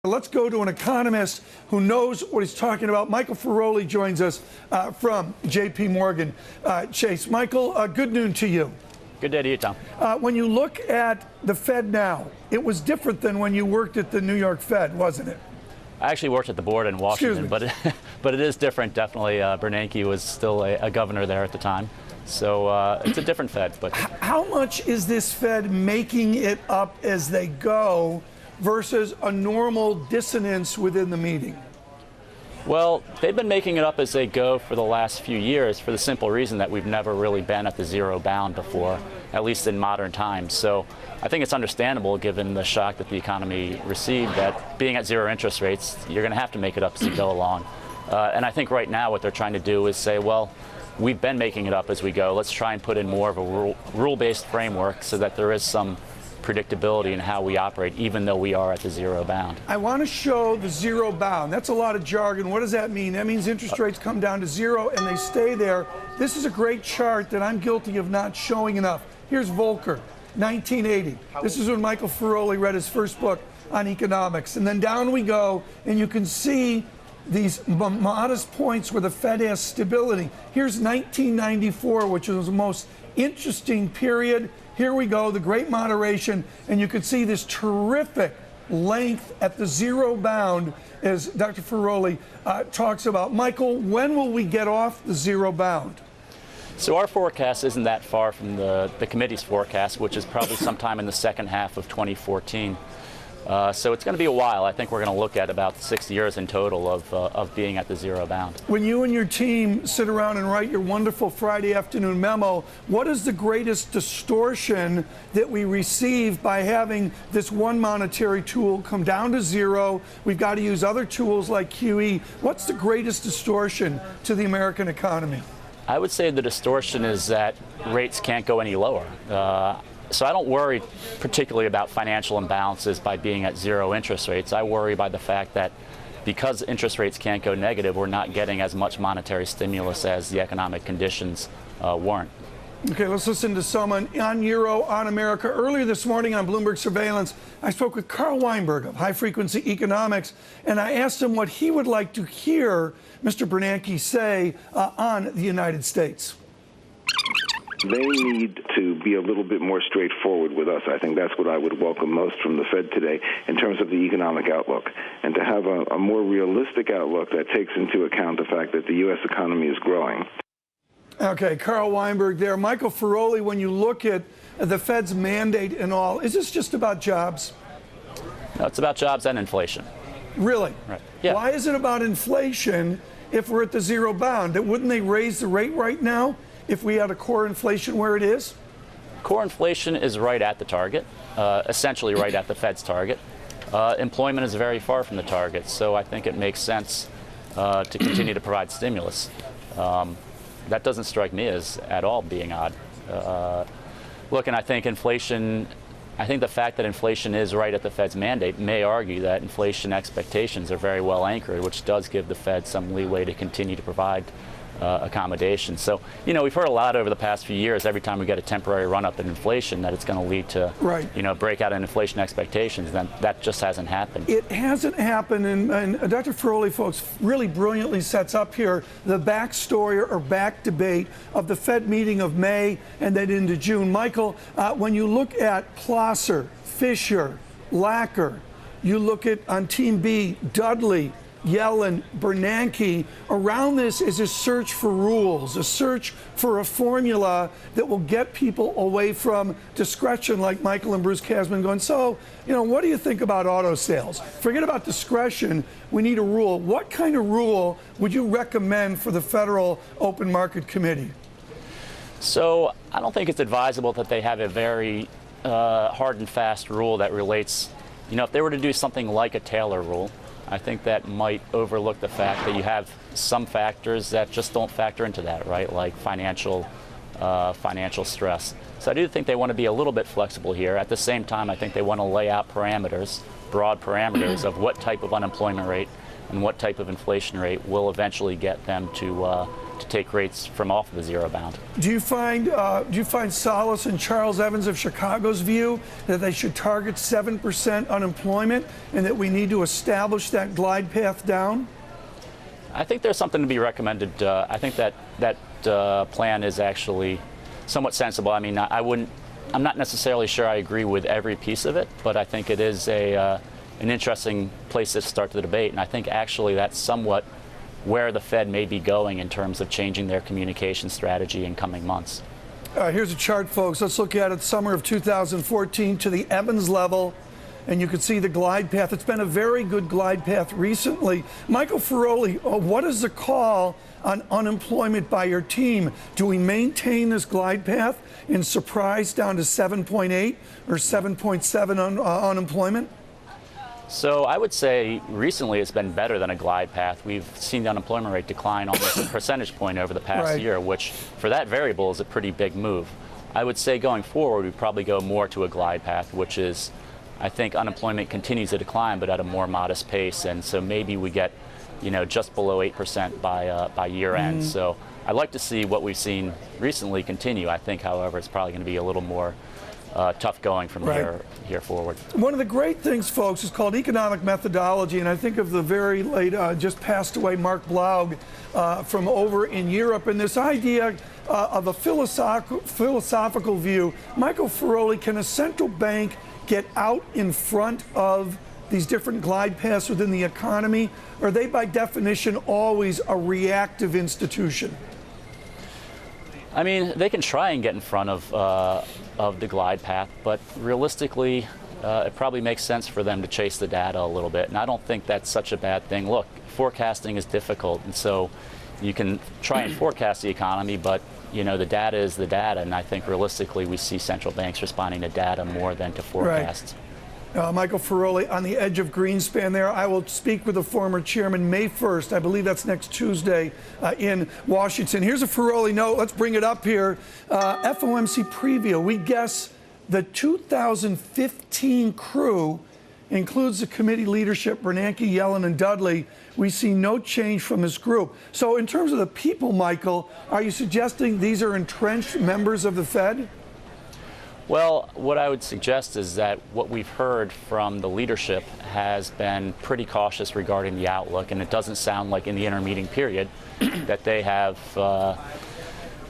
Let's go to an economist who knows what he's talking about. Michael Feroli joins us from JPMorgan Chase. Michael, good noon to you. Good day to you, Tom. When you look at the Fed now, it was different than when you worked at the New York Fed, wasn't it? I actually worked at the board in Washington, but it is different, definitely. Bernanke was still a governor there at the time. So it's a different Fed. But how much is this Fed making it up as they go versus a normal dissonance within the meeting? Well, they've been making it up as they go for the last few years for the simple reason that we've never really been at the zero bound before, at least in modern times. So I think it's understandable, given the shock that the economy received, that being at zero interest rates, you're going to have to make it up as you go along. And I think right now what they're trying to do is say, well, we've been making it up as we go. Let's try and put in more of a rule-based framework so that there is some predictability in how we operate, even though we are at the zero bound. I want to show the zero bound. That's a lot of jargon. What does that mean? That means interest rates come down to zero and they stay there. This is a great chart that I'm guilty of not showing enough. Here's Volcker, 1980. This is when Michael Feroli read his first book on economics. And then down we go, and you can see these modest points where the Fed has stability. Here's 1994, which was the most interesting period. Here we go, the great moderation, and you can see this terrific length at the zero bound as Dr. Feroli talks about. Michael, when will we get off the zero bound? So our forecast isn't that far from the committee's forecast, which is probably sometime in the second half of 2014. So it's going to be a while. I think we're going to look at about 6 years in total of being at the zero bound. When you and your team sit around and write your wonderful Friday afternoon memo, what is the greatest distortion that we receive by having this one monetary tool come down to zero? We've got to use other tools like QE. What's the greatest distortion to the American economy? I would say the distortion is that rates can't go any lower. So I don't worry particularly about financial imbalances by being at zero interest rates. I worry by the fact that because interest rates can't go negative, we're not getting as much monetary stimulus as the economic conditions warrant. Okay, let's listen to someone on Euro, on America. Earlier this morning on Bloomberg Surveillance, I spoke with Carl Weinberg of High Frequency Economics, and I asked him what he would like to hear Mr. Bernanke say on the United States. They need to be a little bit more straightforward with us. I think that's what I would welcome most from the Fed today in terms of the economic outlook, and to have a more realistic outlook that takes into account the fact that the U.S. economy is growing. Okay, Carl Weinberg there. Michael Feroli, when you look at the Fed's mandate and all, is this just about jobs? No, it's about jobs and inflation. Really? Right. Yeah. Why is it about inflation if we're at the zero bound? Wouldn't they raise the rate right now if we had a core inflation where it is? Core inflation is right at the target, essentially right at the Fed's target. Employment is very far from the target, so I think it makes sense to continue to provide stimulus. That doesn't strike me as at all being odd. Look, and I think the fact that inflation is right at the Fed's mandate may argue that inflation expectations are very well anchored, which does give the Fed some leeway to continue to provide accommodation. So, we've heard a lot over the past few years, every time we get a temporary run-up in inflation, that it's going to lead to, breakout in inflation expectations. Then that just hasn't happened. It hasn't happened, and Dr. Feroli, folks, really brilliantly sets up here the backstory or back debate of the Fed meeting of May and then into June. Michael, when you look at Plosser, Fisher, Lacker, you look at on Team B, Dudley, Yellen, Bernanke, around this is a search for rules, a search for a formula that will get people away from discretion, like Michael and Bruce Kasman going, so, what do you think about auto sales? Forget about discretion. We need a rule. What kind of rule would you recommend for the Federal Open Market Committee? So I don't think it's advisable that they have a very hard and fast rule that relates, if they were to do something like a Taylor rule, I think that might overlook the fact that you have some factors that just don't factor into that, right? Like financial stress. So I do think they want to be a little bit flexible here. At the same time, I think they want to lay out parameters, broad parameters of what type of unemployment rate and what type of inflation rate will eventually get them to to take rates from off of the zero bound. Do you find solace in Charles Evans of Chicago's view that they should target 7% unemployment and that we need to establish that glide path down? I think there's something to be recommended. I think that plan is actually somewhat sensible. I mean, I'm not necessarily sure I agree with every piece of it, but I think it is an interesting place to start the debate. And I think actually that's somewhat where the Fed may be going in terms of changing their communication strategy in coming months. Here's a chart, folks. Let's look at it. Summer of 2014 to the Evans level, and you can see the glide path. It's been a very good glide path recently. Michael Feroli, what is the call on unemployment by your team? Do we maintain this glide path and surprise down to 7.8 or 7.7 unemployment? So I would say recently it's been better than a glide path. We've seen the unemployment rate decline almost a percentage point over the past year, which for that variable is a pretty big move. I would say going forward, we'd probably go more to a glide path, which is, I think unemployment continues to decline, but at a more modest pace. And so maybe we get, just below 8% by year end. So I'd like to see what we've seen recently continue. I think, however, it's probably going to be a little more tough going from here forward. One of the great things, folks, is called economic methodology, and I think of the very late, just passed away Mark Blaug from over in Europe, and this idea of a philosophical view. Michael Feroli, can a central bank get out in front of these different glide paths within the economy? Or are they, by definition, always a reactive institution? I mean, they can try and get in front of the glide path, but realistically, it probably makes sense for them to chase the data a little bit. And I don't think that's such a bad thing. Look, forecasting is difficult, and so you can try and forecast the economy, but the data is the data. And I think realistically, we see central banks responding to data more than to forecasts. Michael Feroli, on the edge of Greenspan there. I will speak with the former chairman May 1st. I believe that's next Tuesday in Washington. Here's a Feroli note. Let's bring it up here. FOMC preview. We guess the 2015 crew includes the committee leadership, Bernanke, Yellen, and Dudley. We see no change from this group. So in terms of the people, Michael, are you suggesting these are entrenched members of the Fed? Well, what I would suggest is that what we've heard from the leadership has been pretty cautious regarding the outlook, and it doesn't sound like in the intermeeting period that they have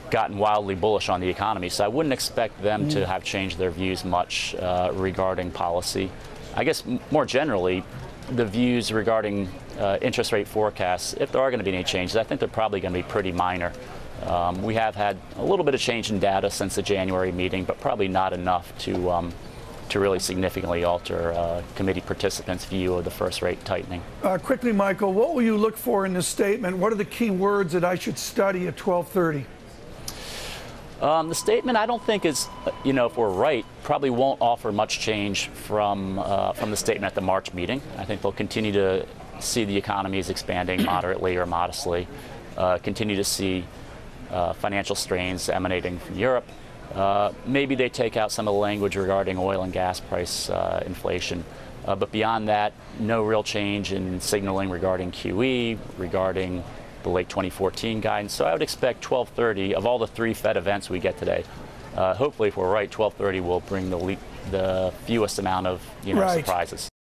gotten wildly bullish on the economy. So I wouldn't expect them to have changed their views much regarding policy. I guess more generally, the views regarding interest rate forecasts, if there are going to be any changes, I think they're probably going to be pretty minor. We have had a little bit of change in data since the January meeting, but probably not enough to really significantly alter committee participants' view of the first rate tightening. Quickly, Michael, what will you look for in this statement? What are the key words that I should study at 12:30? The statement, I don't think is, if we're right, probably won't offer much change from the statement at the March meeting. I think they'll continue to see the economy is expanding moderately or modestly, continue to see financial strains emanating from Europe. Maybe they take out some of the language regarding oil and gas price inflation. But beyond that, no real change in signaling regarding QE, regarding the late 2014 guidance. So I would expect 12:30, of all the three Fed events we get today, hopefully if we're right, 12:30 will bring the fewest amount of surprises.